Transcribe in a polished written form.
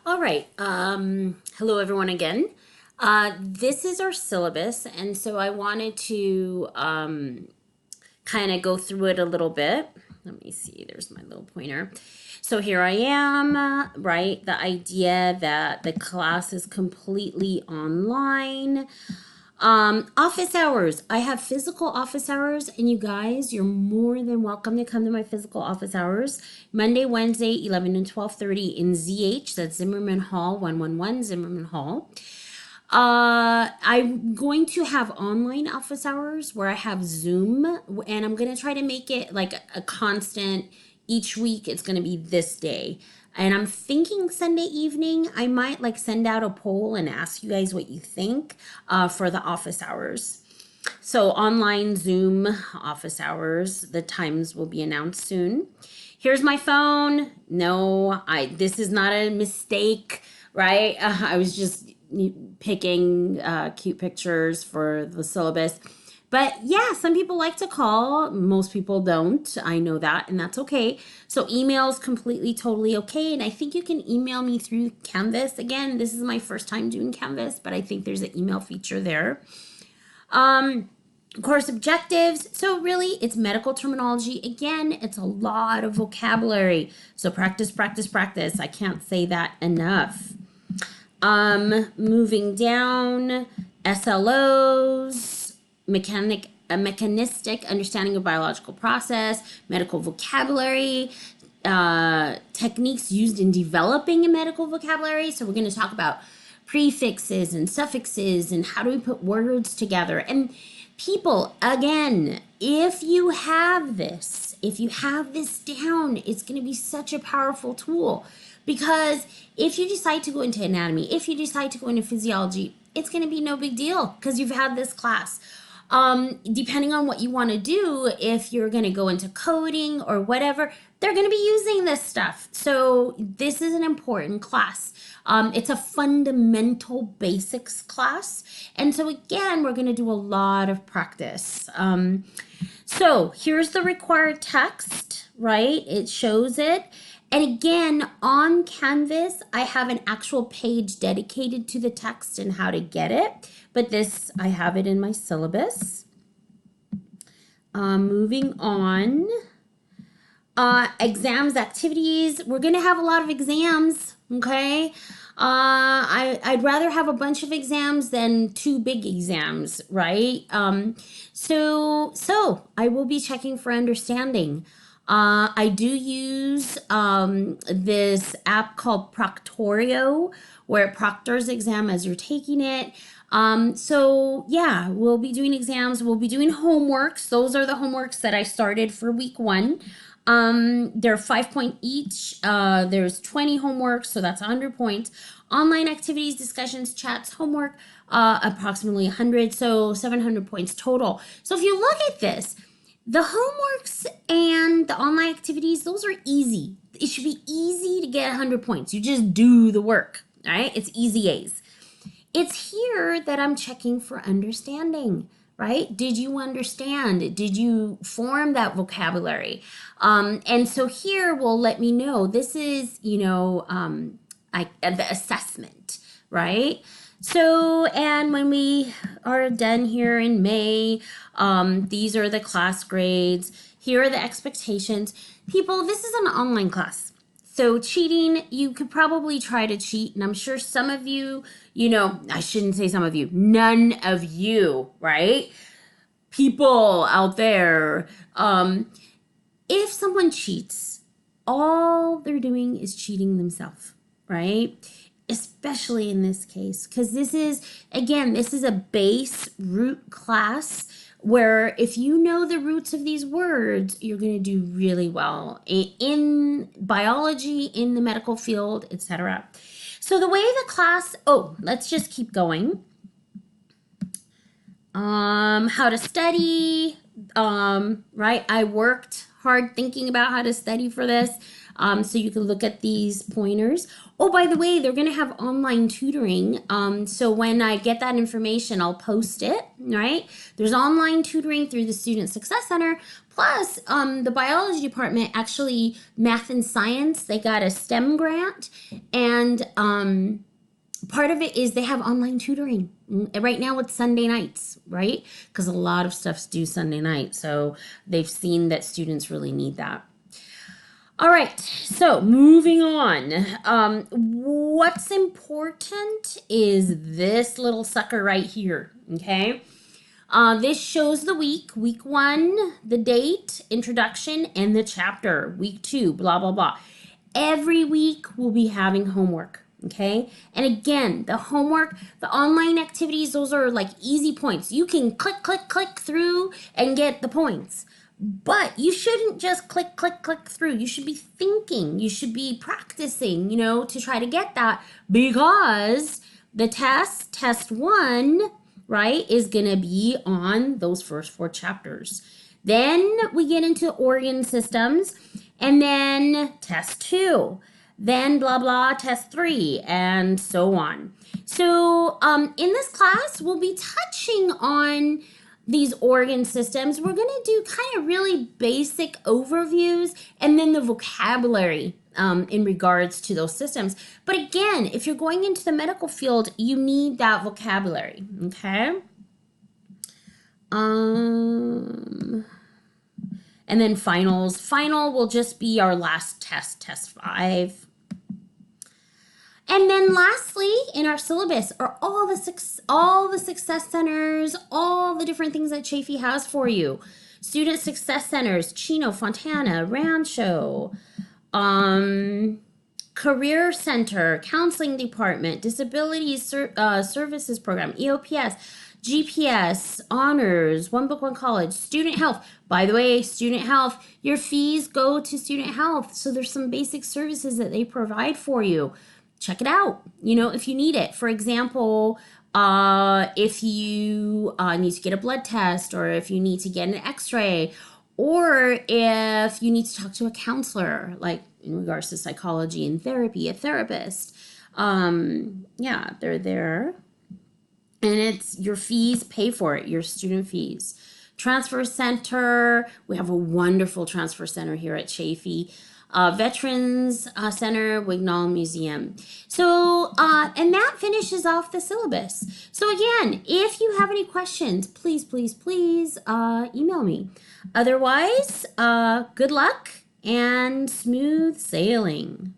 All right. Hello, everyone, again. This is our syllabus, and so I wanted to kind of go through it a little bit. Let me see. There's my little pointer. So here I am, right? The idea that the class is completely online. Office hours. I have physical office hours, and you guys, you're more than welcome to come to my physical office hours. Monday, Wednesday, 11 and 12:30 in ZH. That's Zimmerman Hall, 111 Zimmerman Hall. I'm going to have online office hours where I have Zoom, and I'm going to try to make it like a constant. Each week it's going to be this day. And I'm thinking Sunday evening, I might like send out a poll and ask you guys what you think for the office hours. So online Zoom office hours, the times will be announced soon. Here's my phone. No, this is not a mistake, right? I was just picking cute pictures for the syllabus. But yeah, some people like to call. Most people don't. I know that, and that's okay. So email is completely, totally okay. And I think you can email me through Canvas. Again, this is my first time doing Canvas, but I think there's an email feature there. Course objectives. So really, it's medical terminology. Again, it's a lot of vocabulary. So practice, practice, practice. I can't say that enough. Moving down, SLOs, mechanistic understanding of biological process, medical vocabulary, techniques used in developing a medical vocabulary. So we're going to talk about prefixes and suffixes and how do we put words together. And people, again, if you have this down, it's going to be such a powerful tool. Because if you decide to go into anatomy, if you decide to go into physiology, it's going to be no big deal because you've had this class. Depending on what you want to do, if you're going to go into coding or whatever, they're going to be using this stuff. So this is an important class. It's a fundamental basics class. And so again, we're going to do a lot of practice. So here's the required text, right? It shows it. And again, on Canvas, I have an actual page dedicated to the text and how to get it. But this, I have it in my syllabus. Moving on. Exams, activities. We're going to have a lot of exams, okay? I'd rather have a bunch of exams than two big exams, right? So I will be checking for understanding. I do use this app called Proctorio, where it proctors exam as you're taking it. So yeah, we'll be doing exams. We'll be doing homeworks. Those are the homeworks that I started for week 1. They're 5 point each. There's 20 homeworks, so that's 100 points. Online activities, discussions, chats, homework, approximately 100, so 700 points total. So if you look at this, the homeworks and the online activities, those are easy. It should be easy to get 100 points. You just do the work, all right? It's easy A's. It's here that I'm checking for understanding, right? Did you understand? Did you form that vocabulary? And so here will let me know this is, the assessment, right? So, and when we are done here in May, these are the class grades. Here are the expectations. People, this is an online class. So cheating, you could probably try to cheat. And I'm sure some of you, I shouldn't say some of you, none of you, right? People out there, if someone cheats, all they're doing is cheating themselves, right? Especially in this case, because this is a base root class where if you know the roots of these words, you're going to do really well in biology, in the medical field, etc. So the way the class, let's just keep going. How to study, right? I worked hard thinking about how to study for this. So you can look at these pointers. Oh, by the way, they're going to have online tutoring. So when I get that information, I'll post it, right? There's online tutoring through the Student Success Center. Plus, the biology department, actually, math and science, they got a STEM grant. And part of it is they have online tutoring. Right now it's Sunday nights, right? Because a lot of stuff's due Sunday night. So they've seen that students really need that. All right, so moving on. What's important is this little sucker right here, okay? This shows the week 1, the date, introduction, and the chapter, week 2, blah, blah, blah. Every week we'll be having homework, okay? And again, the homework, the online activities, those are like easy points. You can click, click, click through and get the points. But you shouldn't just click, click, click through. You should be thinking. You should be practicing, to try to get that, because the test 1, right, is going to be on those first 4 chapters. Then we get into organ systems, and then test 2. Then blah, blah, test 3, and so on. So in this class, we'll be touching on these organ systems. We're going to do kind of really basic overviews and then the vocabulary in regards to those systems. But again, if you're going into the medical field, you need that vocabulary, okay? And then finals. Final will just be our last test, test 5. And then lastly, in our syllabus are all the success centers, all the different things that Chafee has for you. Student success centers, Chino, Fontana, Rancho, career center, counseling department, disability services program, EOPS, GPS, honors, One Book, One College, student health. By the way, student health, your fees go to student health. So there's some basic services that they provide for you. Check it out, if you need it. For example, if you need to get a blood test, or if you need to get an x-ray, or if you need to talk to a counselor, like in regards to psychology and therapy, a therapist. Yeah, they're there. And it's your fees pay for it, your student fees. Transfer center, we have a wonderful transfer center here at Chafee. Veterans Center, Wignall Museum. So, and that finishes off the syllabus. So again, if you have any questions, please, please, please email me. Otherwise, good luck and smooth sailing.